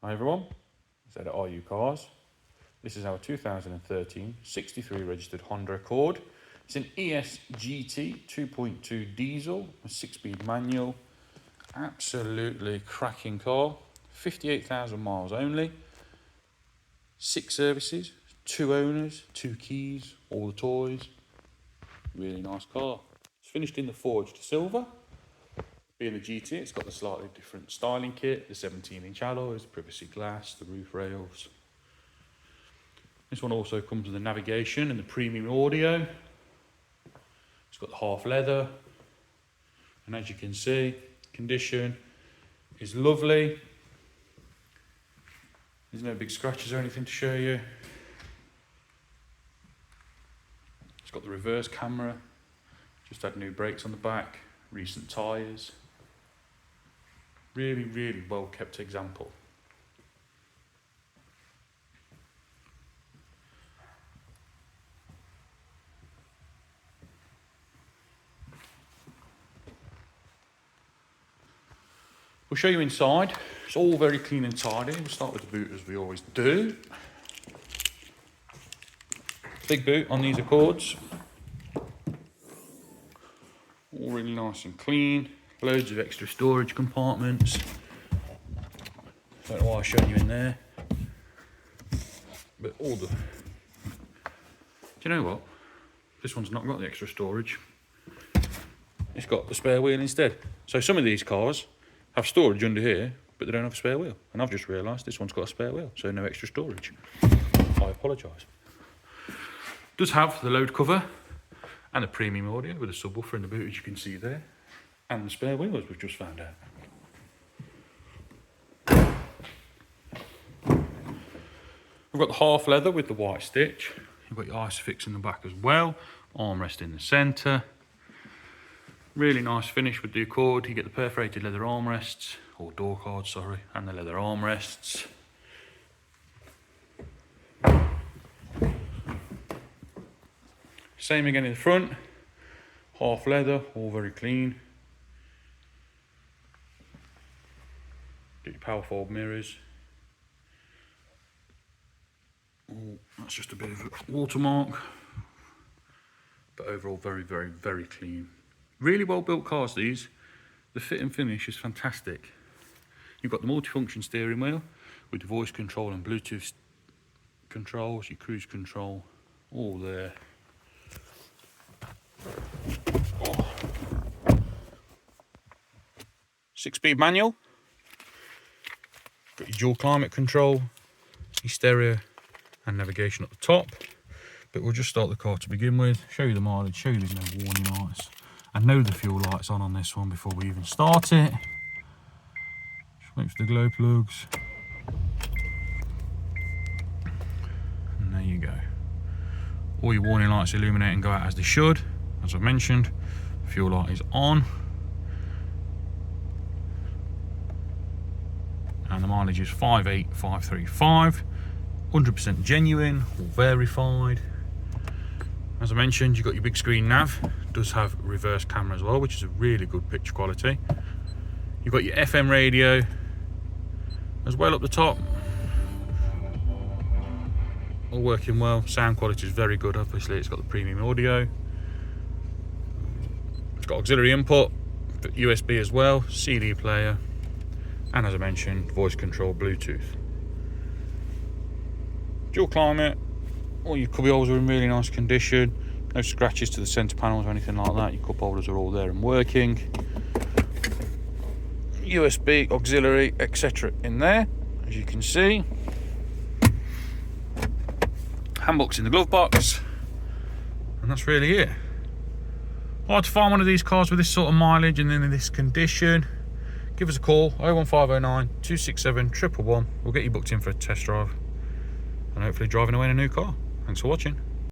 Hi everyone, it's Ed at RU Cars. This is our 2013 63 registered Honda Accord. It's an ES-GT 2.2 diesel, a 6-speed manual. Absolutely cracking car. 58,000 miles only. 6 services, 2 owners, 2 keys, all the toys. Really nice car. It's finished in the forged silver. Being the GT, it's got the slightly different styling kit, the 17-inch alloys, the privacy glass, the roof rails. This one also comes with the navigation and the premium audio. It's got the half leather, and as you can see, condition is lovely. There's no big scratches or anything to show you. It's got the reverse camera, just had new brakes on the back, recent tyres. Really, really well kept example. We'll show you inside. It's all very clean and tidy. We'll start with the boot as we always do. Big boot on these Accords. All really nice and clean. Loads of extra storage compartments. Don't know why I've shown you in there. But all the... Do you know what? This one's not got the extra storage. It's got the spare wheel instead. So some of these cars have storage under here, but they don't have a spare wheel. And I've just realised this one's got a spare wheel, so no extra storage. I apologise. Does have the load cover and the premium audio with a subwoofer in the boot, as you can see there. And the spare wheel, as we've just found out. We've got the half leather with the white stitch. You've got your ISOFIX in the back as well. Armrest in the centre. Really nice finish with the Accord. You get the perforated leather armrests, or door cards, sorry, and the leather armrests. Same again in the front. Half leather, all very clean. Get your power fold mirrors. Oh, that's just a bit of a watermark. But overall very, very, very clean. Really well built cars these. The fit and finish is fantastic. You've got the multifunction steering wheel with the voice control and Bluetooth controls, your cruise control, all there. Oh. 6-speed manual. Got your dual climate control, your stereo and navigation at the top. But we'll just start the car to begin with, show you the mileage, show you there's no warning lights. I know the fuel light's on this one before we even start it. Just wait for the glow plugs. And there you go. All your warning lights illuminate and go out as they should. As I mentioned, fuel light is on. And the mileage is 58535. 100% genuine, all verified. As I mentioned, you've got your big screen nav. It does have reverse camera as well, which is a really good picture quality. You've got your FM radio as well up the top. All working well. Sound quality is very good, obviously. It's got the premium audio. It's got auxiliary input, USB as well, CD player, and as I mentioned, voice control, Bluetooth. Dual climate. All your cubby holes are in really nice condition. No scratches to the centre panels or anything like that. Your cup holders are all there and working. USB, auxiliary, etc. in there, as you can see. Handbook's in the glove box. And that's really it. Hard to find one of these cars with this sort of mileage and in this condition. Give us a call, 01509 267 111. We'll get you booked in for a test drive and hopefully driving away in a new car. Thanks for watching.